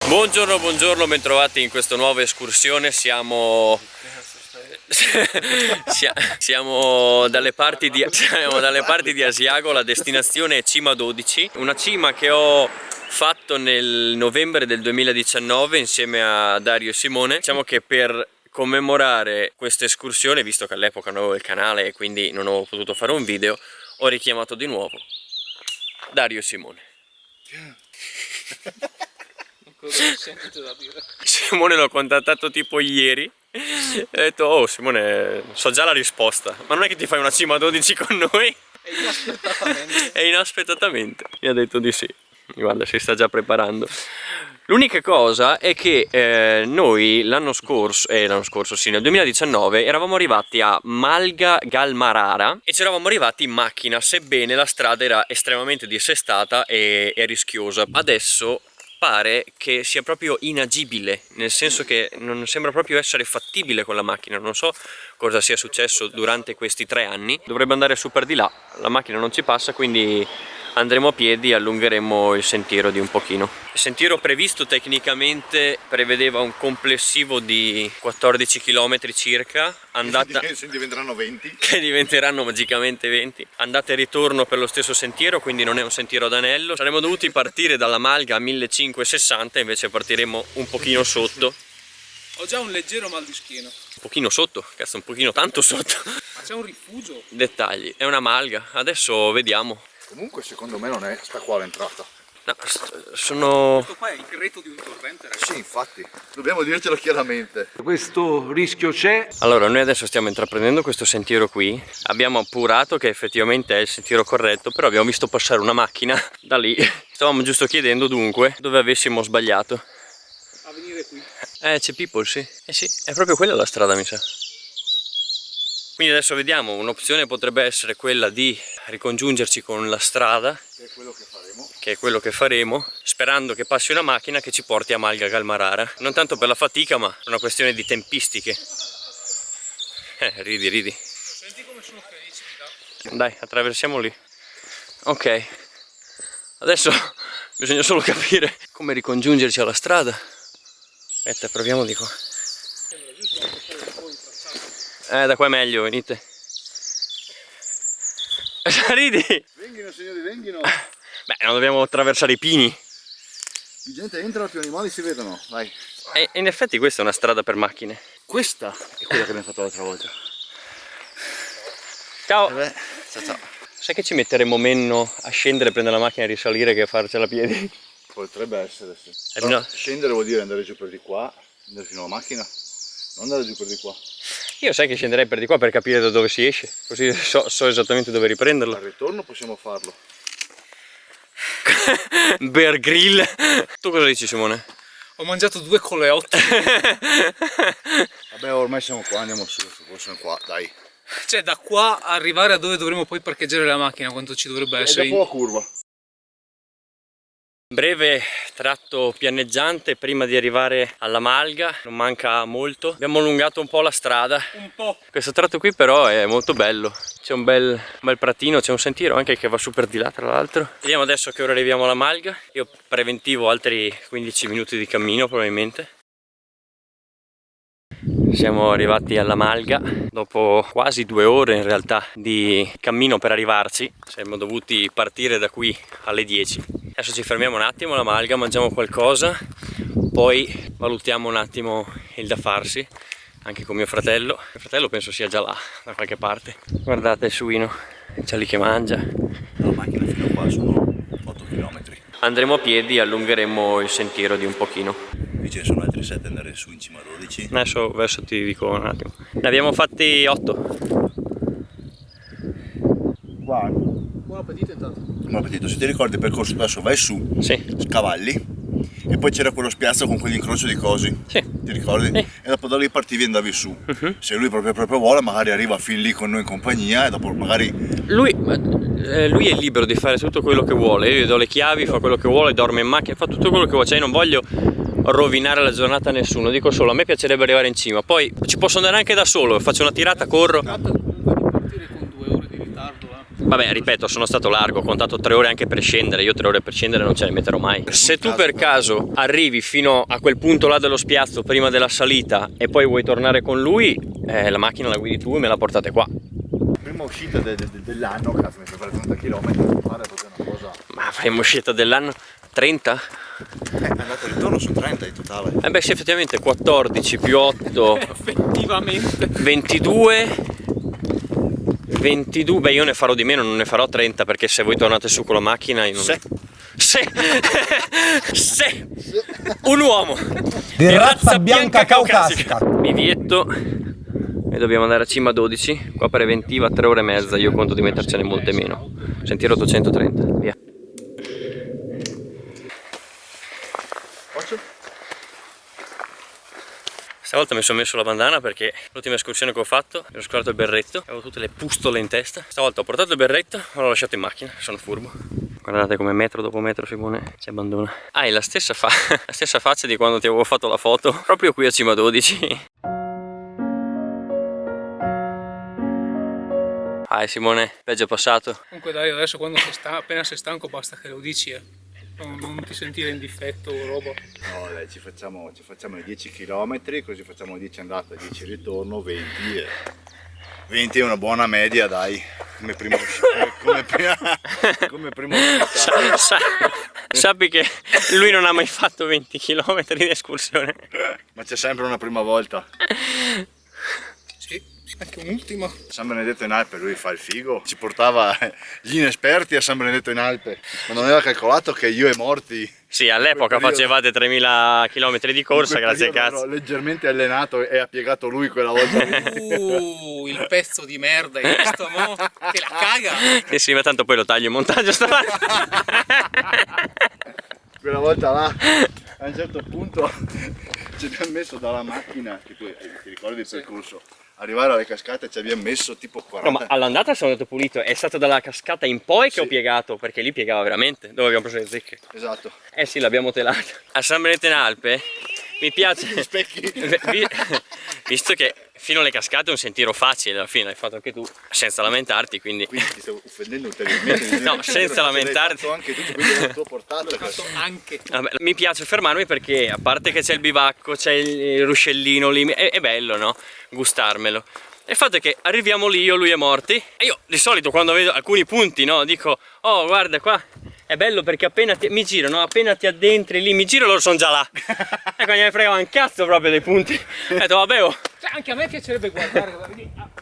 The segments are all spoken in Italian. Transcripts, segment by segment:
Buongiorno, buongiorno, bentrovati in questa nuova escursione. Siamo dalle parti di Asiago, la destinazione è Cima 12, una cima che ho fatto nel novembre del 2019 insieme a Dario e Simone. Diciamo che per commemorare questa escursione, visto che all'epoca non avevo il canale e quindi non ho potuto fare un video, ho richiamato di nuovo Dario e Simone. Simone l'ho contattato tipo ieri e ho detto: oh Simone, so già la risposta, ma non è che ti fai una cima 12 con noi? E inaspettatamente mi ha detto di sì. Guarda, si sta già preparando. L'unica cosa è che noi l'anno scorso, sì, nel 2019 eravamo arrivati a Malga Galmarara e ci eravamo arrivati in macchina, sebbene la strada era estremamente dissestata e rischiosa. Adesso pare che sia proprio inagibile, nel senso che non sembra proprio essere fattibile con la macchina. Non so cosa sia successo durante questi 3 anni. Dovrebbe andare su per di là, la macchina non ci passa, quindi andremo a piedi e allungheremo il sentiero di un pochino. Il sentiero previsto tecnicamente prevedeva un complessivo di 14 km circa, andata diventeranno 20, che diventeranno magicamente 20, andata e ritorno per lo stesso sentiero, quindi non è un sentiero ad anello. Saremmo dovuti partire dalla Malga a 1560, invece partiremo un pochino sotto. Ho già un leggero mal di schiena. Un pochino sotto, cazzo, un pochino tanto sotto. Ma c'è un rifugio? Dettagli, è una Malga, adesso vediamo. comunque secondo me non è sta qua l'entrata. No, sono... Questo qua è il greto di un torrente, ragazzi. Sì, infatti, dobbiamo dircelo chiaramente. Questo rischio c'è. Allora, noi adesso stiamo intraprendendo questo sentiero qui. Abbiamo appurato che effettivamente è il sentiero corretto, però abbiamo visto passare una macchina da lì. Stavamo giusto chiedendo dunque dove avessimo sbagliato. A venire qui. C'è People, sì. Sì, è proprio quella la strada, mi sa. Quindi adesso vediamo, un'opzione potrebbe essere quella di ricongiungerci con la strada, che è quello che faremo, sperando che passi una macchina che ci porti a Malga Galmarara. Non tanto per la fatica, ma per una questione di tempistiche. Ridi. Senti come sono felice, Dai, attraversiamo lì. Ok. Adesso bisogna solo capire come ricongiungerci alla strada. Aspetta, proviamo di qua. Da qua è meglio, venite. Ridi! Venghino signori, venghino! Beh, non dobbiamo attraversare i pini. Più gente entra, più animali si vedono, vai. E in effetti questa è una strada per macchine. Questa è quella che abbiamo fatto l'altra volta. Ciao! Ciao. Sai che ci metteremo meno a scendere, prendere la macchina e risalire che a farcela a piedi? Potrebbe essere, sì. No. Scendere vuol dire andare giù per di qua, andare fino alla macchina, non andare giù per di qua. Io sai che scenderei per di qua per capire da dove si esce, così so esattamente dove riprenderlo. Al ritorno possiamo farlo. Bear Grill. Tu cosa dici, Simone? Ho mangiato 2 coleotti. Vabbè, ormai siamo qua, andiamo su, siamo qua, dai. Cioè, da qua arrivare a dove dovremo poi parcheggiare la macchina, quanto ci dovrebbe E essere? dopo la curva. Breve tratto pianeggiante prima di arrivare alla Malga, non manca molto. Abbiamo allungato un po' la strada. Un po'. Questo tratto qui però è molto bello. C'è un bel pratino, c'è un sentiero anche che va su per di là, tra l'altro. Vediamo adesso a che ora arriviamo alla Malga. Io preventivo altri 15 minuti di cammino probabilmente. Siamo arrivati alla Malga dopo quasi 2 ore in realtà di cammino per arrivarci. Siamo dovuti partire da qui alle 10. Adesso ci fermiamo un attimo alla Malga, mangiamo qualcosa, poi valutiamo un attimo il da farsi anche con mio fratello. Mio fratello penso sia già là da qualche parte. Guardate il suino, c'è lì che mangia. La macchina fino a qua sono 8 km. Andremo a piedi e allungheremo il sentiero di un pochino. Qui sono altri 7 andare su in cima a 12. Adesso ti dico un attimo. Ne abbiamo fatti 8. Guarda. Buon appetito intanto. Buon appetito, se ti ricordi il percorso adesso vai su, Sì. scavalli e poi c'era quello spiazzo con quell'incrocio di cosi. Sì. Ti ricordi? Sì. E dopo da lì partivi e andavi su. Se lui proprio vuole, magari arriva fin lì con noi in compagnia e dopo magari... Lui è libero di fare tutto quello che vuole. Io gli do le chiavi, fa quello che vuole, dorme in macchina, fa tutto quello che vuole. Cioè, non voglio rovinare la giornata a nessuno, dico solo a me piacerebbe arrivare in cima, poi ci posso andare anche da solo, faccio una tirata, corro. Tratta comunque di partire con 2 ore di ritardo, Vabbè, ripeto, sono stato largo, ho contato 3 ore anche per scendere, io 3 ore per scendere non ce le metterò mai. Se tu per caso arrivi fino a quel punto là dello spiazzo prima della salita e poi vuoi tornare con lui, la macchina la guidi tu e me la portate qua. Prima uscita dell'anno, cazzo, mi fa fare 30 km, fare proprio una cosa. Ma faremo uscita dell'anno 30? Andato e ritorno sono 30 in totale. Eh beh sì, effettivamente 14 più 8 Effettivamente. 22. Beh io ne farò di meno, non ne farò 30 perché se voi tornate su con la macchina io non... Se un uomo di razza bianca caucasica. Biglietto e dobbiamo andare a cima 12. Qua preventiva 3 ore e mezza, io conto di mettercene molte meno. Sentiero 830, via. Stavolta mi sono messo la bandana perché l'ultima escursione che ho fatto mi ero scordato il berretto, avevo tutte le pustole in testa. Stavolta ho portato il berretto e l'ho lasciato in macchina, sono furbo. Guardate come metro dopo metro Simone si abbandona. Hai la stessa faccia di quando ti avevo fatto la foto, proprio qui a cima 12. Simone, peggio passato. Comunque Dario, adesso quando appena sei stanco basta che lo dici, non ti sentire in difetto o roba. No dai, ci facciamo i 10 km, così facciamo 10 andata, 10 ritorno, 20 e 20 è una buona media, dai, come prima uscita. Sappi che lui non ha mai fatto 20 km di escursione. Ma c'è sempre una prima volta. Sì, anche un'ultima. San Benedetto in Alpe lui fa il figo, ci portava gli inesperti a San Benedetto in Alpe, ma non aveva calcolato che io e Morti... Sì, all'epoca facevate 3000 km di corsa, grazie a cazzo. Ero leggermente allenato e ha piegato lui quella volta. Il pezzo di merda, hai visto, mo? Che la caga! Sì, ma tanto poi lo taglio in montaggio stavolta. Quella volta là, a un certo punto ci abbiamo messo dalla macchina, che tu ti ricordi il percorso, arrivare alle cascate ci abbiamo messo tipo 40. No, ma all'andata sono andato pulito, è stato dalla cascata in poi che ho piegato, perché lì piegava veramente, dove abbiamo preso le zecche. Esatto. Eh sì, l'abbiamo telato. A San Benedetto in Alpe mi piace, visto che fino alle cascate è un sentiero facile, alla fine l'hai fatto anche tu, senza lamentarti, quindi ti sto offendendo ulteriormente. No, senza lamentarti. L'hai fatto anche tu, quindi è la tua portata. Anche. Vabbè, mi piace fermarmi perché a parte che c'è il bivacco, c'è il ruscellino lì, è bello, no? Gustarmelo. E il fatto è che arriviamo lì, io, lui e Morti, e io di solito quando vedo alcuni punti, no, dico, oh guarda qua, è bello perché appena mi giro, no, appena ti addentri lì, mi giro e loro sono già là. E quando ne fregava un cazzo proprio dei punti, ho detto vabbè, oh. Cioè, anche a me piacerebbe guardare,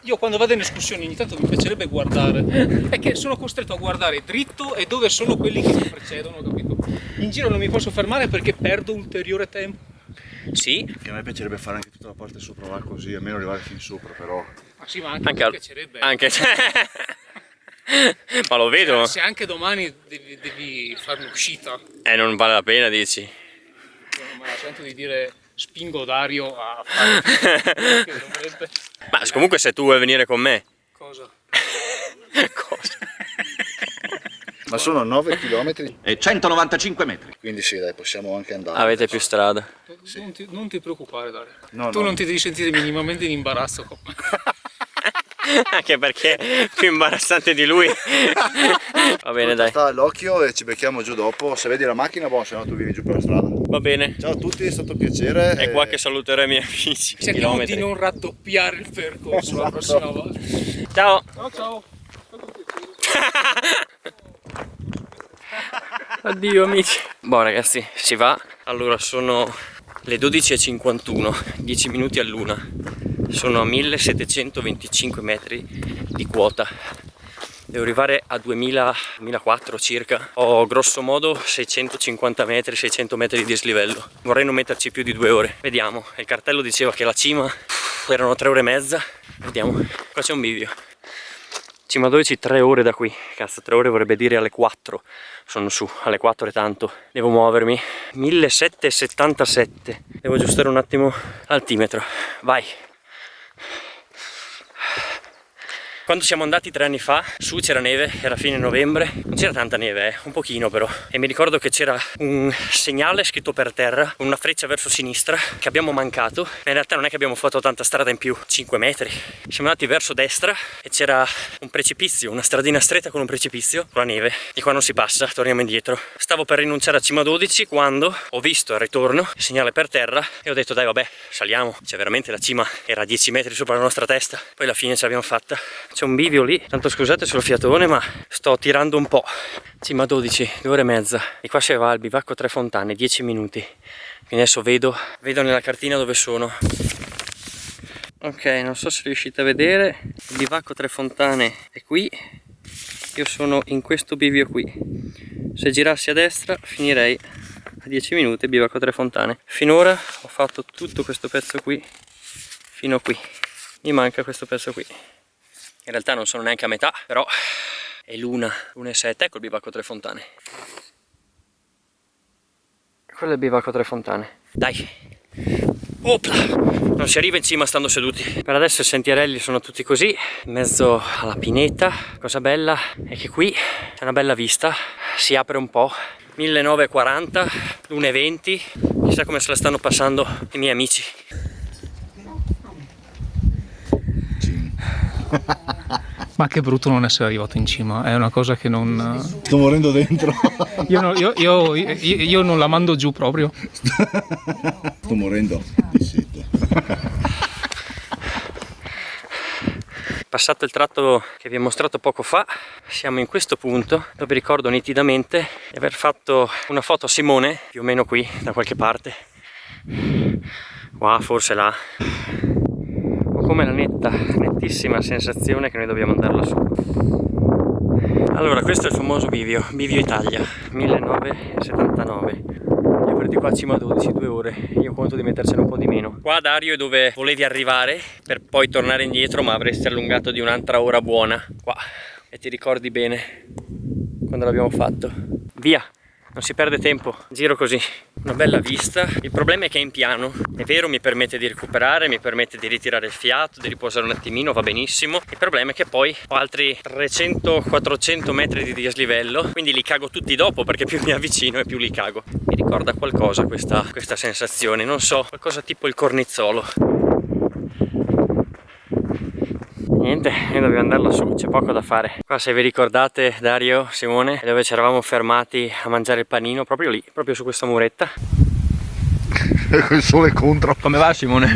io quando vado in escursioni ogni tanto mi piacerebbe guardare, perché sono costretto a guardare dritto e dove sono quelli che mi precedono, capito? In giro non mi posso fermare perché perdo ulteriore tempo. Sì. Che a me piacerebbe fare anche tutta la parte sopra là così, almeno arrivare fin sopra, però. Ma sì, ma anche a me piacerebbe. Anche ma lo vedo. Se anche domani devi fare un'uscita. Non vale la pena, dici? Io non me la sento di dire spingo Dario a fare che dovrebbe. Ma comunque se tu vuoi venire con me. Cosa? Cosa? Ma sono 9 km E 195 metri. quindi sì dai, possiamo anche andare. Avete più strada. Non ti preoccupare Dario. No, tu no. non ti devi sentire minimamente in imbarazzo con me. Anche perché è più imbarazzante di lui. Va bene, dai. Sta all'occhio e ci becchiamo giù dopo. Se vedi la macchina, buono, se no tu vieni giù per la strada. Va bene. Ciao a tutti, è stato un piacere. È qua che saluterò i miei amici. Cerchiamo di non raddoppiare il percorso la prossima volta. Ciao. Ciao ciao. Addio amici. Boh ragazzi, si va. Allora sono le 12:51, 10 minuti all'una. Sono a 1725 metri di quota. Devo arrivare a 2004 circa. Ho grosso modo 650 metri, 600 metri di dislivello. Vorrei non metterci più di 2 ore. Vediamo. Il cartello diceva che la cima erano 3 ore e mezza. Vediamo. Qua c'è un bivio. Cima 12, 3 ore da qui. Cazzo, 3 ore vorrebbe dire alle 4. Sono su, alle 4 è tanto. Devo muovermi. 1777. Devo aggiustare un attimo l'altimetro. Vai. Quando siamo andati 3 anni fa, su c'era neve, era fine novembre, non c'era tanta neve, un pochino però, e mi ricordo che c'era un segnale scritto per terra, una freccia verso sinistra, che abbiamo mancato, ma in realtà non è che abbiamo fatto tanta strada in più, 5 metri. Siamo andati verso destra e c'era un precipizio, una stradina stretta con un precipizio, con la neve, di qua non si passa, torniamo indietro. Stavo per rinunciare a Cima 12 quando ho visto al ritorno il segnale per terra e ho detto dai vabbè, saliamo, cioè veramente la cima era a 10 metri sopra la nostra testa, poi alla fine ce l'abbiamo fatta. C'è un bivio lì, tanto scusate sullo fiatone ma sto tirando un po'. Cima 12, 2 ore e mezza, e qua si va al bivacco Tre Fontane, 10 minuti, quindi adesso vedo nella cartina dove sono. Ok, non so se riuscite a vedere, il bivacco Tre Fontane è qui, io sono in questo bivio qui. Se girassi a destra finirei a 10 minuti bivacco Tre Fontane. Finora ho fatto tutto questo pezzo qui fino a qui, mi manca questo pezzo qui. In realtà non sono neanche a metà, però è l'1:07, ecco il bivacco Tre Fontane. Quello è il bivacco Tre Fontane. Dai! Opla! Non si arriva in cima stando seduti. Per adesso i sentierelli sono tutti così, in mezzo alla pineta. Cosa bella è che qui c'è una bella vista, si apre un po'. 1940, l'1:20, chissà come se la stanno passando i miei amici. Ma che brutto non essere arrivato in cima, è una cosa che non... Sto morendo dentro. Io non la mando giù proprio. Sto morendo di sete. Passato il tratto che vi ho mostrato poco fa, siamo in questo punto dove ricordo nitidamente di aver fatto una foto a Simone, più o meno qui, da qualche parte. Qua, forse là. Ho come la nettissima sensazione che noi dobbiamo andare lassù. Allora, questo è il famoso bivio Italia, 1979. E per di qua Cima 12, 2 ore, io conto di mettercene un po' di meno. Qua Dario è dove volevi arrivare per poi tornare indietro, ma avresti allungato di un'altra ora buona. Qua, e ti ricordi bene quando l'abbiamo fatto. Via! Non si perde tempo, giro così, una bella vista. Il problema è che è in piano, è vero, mi permette di recuperare, mi permette di ritirare il fiato, di riposare un attimino, va benissimo. Il problema è che poi ho altri 300-400 metri di dislivello, quindi li cago tutti dopo, perché più mi avvicino e più li cago. Mi ricorda qualcosa questa sensazione, non so, qualcosa tipo il cornizzolo. Niente, noi dobbiamo andare lassù, c'è poco da fare. Qua, se vi ricordate, Dario, Simone, dove ci eravamo fermati a mangiare il panino, proprio lì, proprio su questa muretta. Il sole contro. Come va, Simone?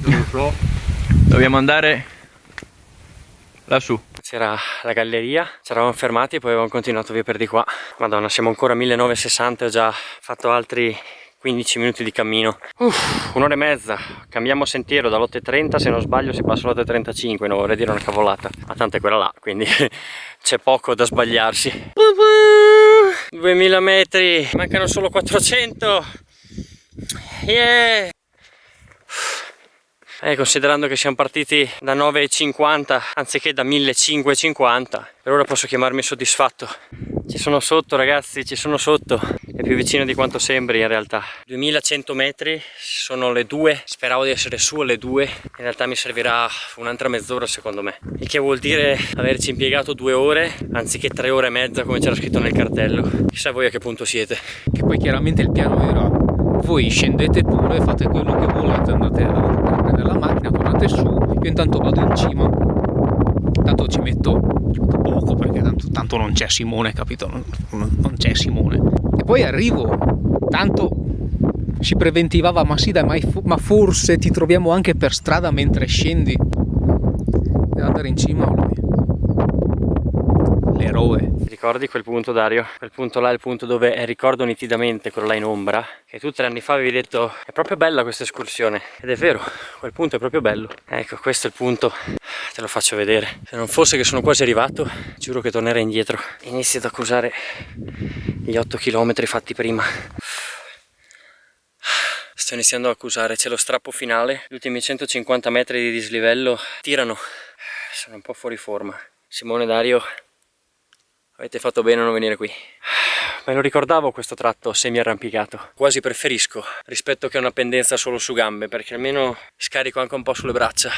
Non lo so. Dobbiamo andare lassù. C'era la galleria, ci eravamo fermati e poi avevamo continuato via per di qua. Madonna, siamo ancora a 1960, ho già fatto altri 15 minuti di cammino. Un'ora e mezza, cambiamo sentiero dall'8:30, se non sbaglio si passa all'8:35, non vorrei dire una cavolata, ma tanto è quella là, quindi c'è poco da sbagliarsi. 2000 metri, mancano solo 400. Yeah! Considerando che siamo partiti da 9,50 anziché da 1550, per ora posso chiamarmi soddisfatto. Ci sono sotto, ragazzi, ci sono sotto. È più vicino di quanto sembri in realtà. 2100 metri, sono le 2. Speravo di essere su alle 2. In realtà mi servirà un'altra mezz'ora secondo me. Il che vuol dire averci impiegato 2 ore anziché 3 ore e mezza come c'era scritto nel cartello. Chissà voi a che punto siete. Che poi chiaramente il piano era: voi scendete pure, fate quello che volete, andate a prendere la macchina, tornate su, io intanto vado in cima, tanto ci metto poco perché tanto non c'è Simone, capito? Non c'è Simone. E poi arrivo, tanto si preventivava, ma sì dai, ma forse ti troviamo anche per strada mentre scendi. Deve andare in cima lui. L'eroe. Ricordi quel punto, Dario? Quel punto là è il punto dove ricordo nitidamente, quello là in ombra, che tu 3 anni fa avevi detto è proprio bella questa escursione, ed è vero, quel punto è proprio bello. Ecco, questo è il punto, te lo faccio vedere. Se non fosse che sono quasi arrivato, giuro che tornerei indietro. Inizi ad accusare gli 8 km fatti prima. Sto iniziando a accusare, c'è lo strappo finale, gli ultimi 150 metri di dislivello tirano, sono un po' fuori forma. Simone, Dario, avete fatto bene a non venire qui. Me lo ricordavo questo tratto semi-arrampicato. Quasi preferisco rispetto che una pendenza solo su gambe, perché almeno scarico anche un po' sulle braccia.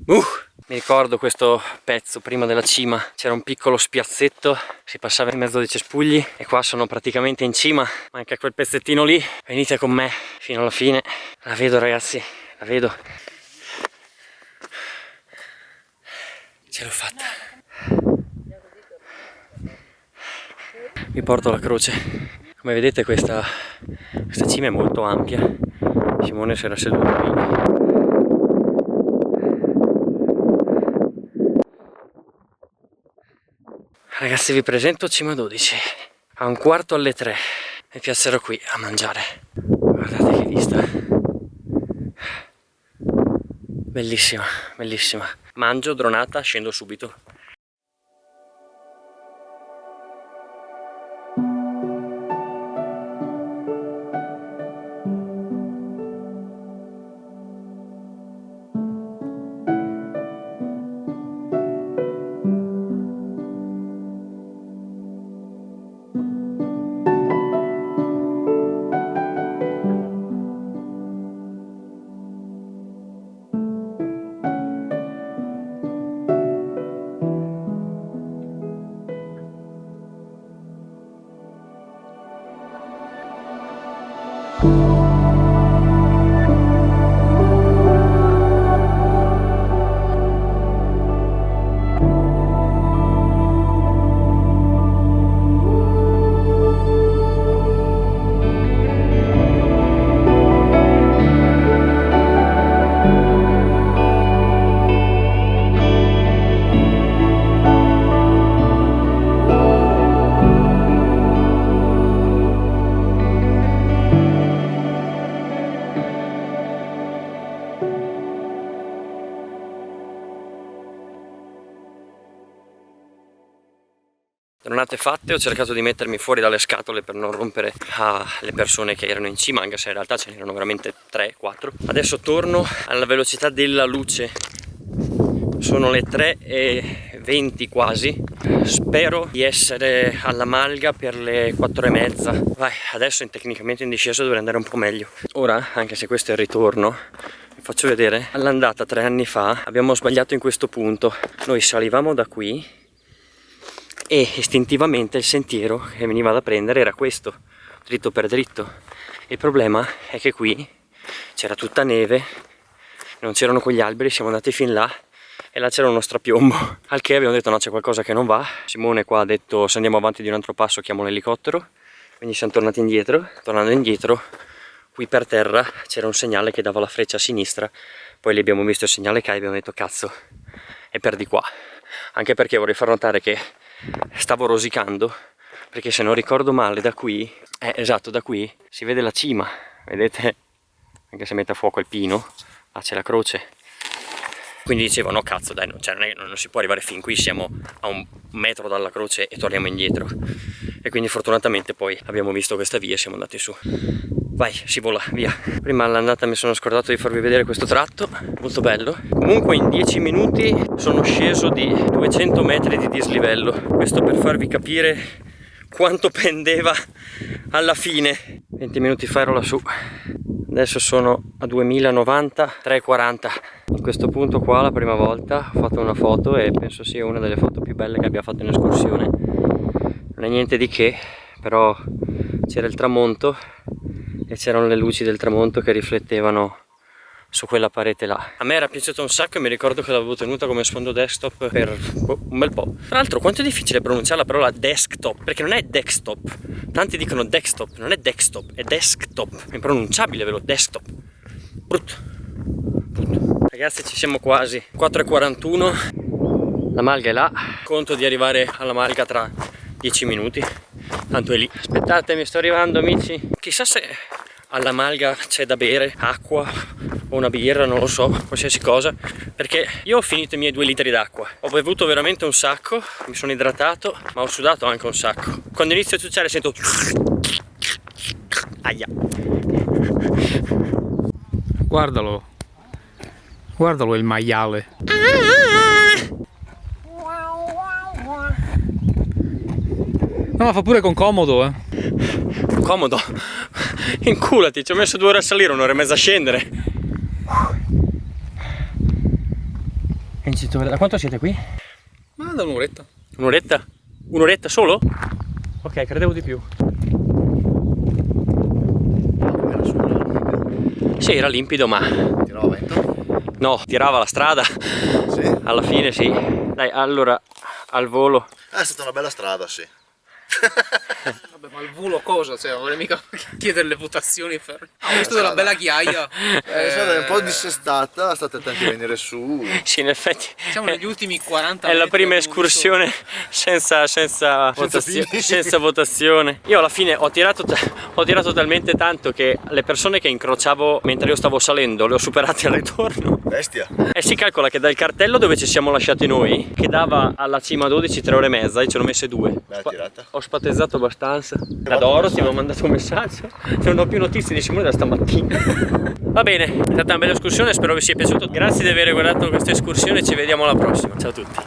Mi ricordo questo pezzo prima della cima, c'era un piccolo spiazzetto, si passava in mezzo ai cespugli e qua sono praticamente in cima, manca quel pezzettino lì. Venite con me fino alla fine, la vedo ragazzi, la vedo. Ce l'ho fatta. Vi porto la croce. Come vedete questa cima è molto ampia. Simone si era seduto qui. Ragazzi, vi presento cima 12, a 2:15 mi piacerò qui a mangiare. Guardate che vista, bellissima, bellissima. Mangio, dronata, scendo subito. Giornate fatte, ho cercato di mettermi fuori dalle scatole per non rompere le persone che erano in cima, anche se in realtà ce n'erano veramente 3-4. Adesso torno alla velocità della luce, sono le 3:20 quasi, spero di essere alla Malga per le 4:30. Vai, adesso tecnicamente in discesa dovrei andare un po' meglio. Ora, anche se questo è il ritorno, vi faccio vedere, all'andata 3 anni fa abbiamo sbagliato in questo punto. Noi salivamo da qui e istintivamente il sentiero che veniva da prendere era questo, dritto per dritto. Il problema è che qui c'era tutta neve, non c'erano quegli alberi, siamo andati fin là e là c'era uno strapiombo, al che abbiamo detto no, c'è qualcosa che non va. Simone qua ha detto se andiamo avanti di un altro passo chiamo l'elicottero, quindi siamo tornati indietro. Tornando indietro, qui per terra c'era un segnale che dava la freccia a sinistra, poi lì abbiamo visto il segnale CAI e abbiamo detto cazzo, è per di qua, anche perché vorrei far notare che stavo rosicando, perché se non ricordo male da qui, esatto, da qui si vede la cima, vedete? Anche se mette a fuoco il pino, là c'è la croce. Quindi dicevo no cazzo dai, non si può arrivare fin qui, siamo a 1 metro dalla croce e torniamo indietro. E quindi fortunatamente poi abbiamo visto questa via e siamo andati su. Vai, si vola, via. Prima all'andata mi sono scordato di farvi vedere questo tratto, molto bello. Comunque in 10 minuti sono sceso di 200 metri di dislivello. Questo per farvi capire quanto pendeva alla fine. 20 minuti fa ero lassù. Adesso sono a 2090, 3:40. In questo punto qua la prima volta ho fatto una foto e penso sia una delle foto più belle che abbia fatto in escursione. Non è niente di che, però c'era il tramonto e c'erano le luci del tramonto che riflettevano su quella parete là. A me era piaciuto un sacco e mi ricordo che l'avevo tenuta come sfondo desktop per un bel po'. Tra l'altro quanto è difficile pronunciare la parola desktop, perché non è desktop. Tanti dicono desktop, non è desktop, è desktop. È impronunciabile, vero? Desktop. Brutto. Ragazzi, ci siamo quasi. 4:41. La Malga è là. Conto di arrivare alla Malga tra 10 minuti. Tanto è lì. Aspettate, mi sto arrivando, amici. Chissà se alla Malga c'è da bere, acqua o una birra, non lo so, qualsiasi cosa, perché io ho finito i miei 2 litri d'acqua. Ho bevuto veramente un sacco, mi sono idratato, ma ho sudato anche un sacco. Quando inizio a ciucciare sento aia. Guardalo, guardalo il maiale. No, ma fa pure con comodo, Comodo? Inculati, ci ho messo 2 ore a salire, 1 ora e mezza a scendere. Vincitore, da quanto siete qui? Ma da un'oretta. Un'oretta? Un'oretta solo? Ok, credevo di più. Era su, Sì, era limpido, ma tirava vento? no, tirava la strada. Sì. Alla fine sì. Dai, allora, al volo. È stata una bella strada, sì. Vabbè, ma il volo cosa? Cioè, non vorrei mica chiedere le votazioni per... Ho visto della bella ghiaia. È stata un po' dissestata, state attenti a venire su. Sì, in effetti. Siamo negli ultimi 40 È la metri, prima abbiamo escursione senza fini. senza votazione. Io alla fine ho tirato talmente tanto che le persone che incrociavo mentre io stavo salendo le ho superate al ritorno. Bestia. E si calcola che dal cartello dove ci siamo lasciati noi, che dava alla cima 12 3 ore e mezza, io ce l'ho messe 2. Bella tirata. Ho spatezzato abbastanza. Adoro, ti avevo mandato un messaggio. Non ho più notizie di Simone da stamattina. Va bene, è stata una bella escursione, spero vi sia piaciuto. Grazie di aver guardato questa escursione, ci vediamo alla prossima. Ciao a tutti.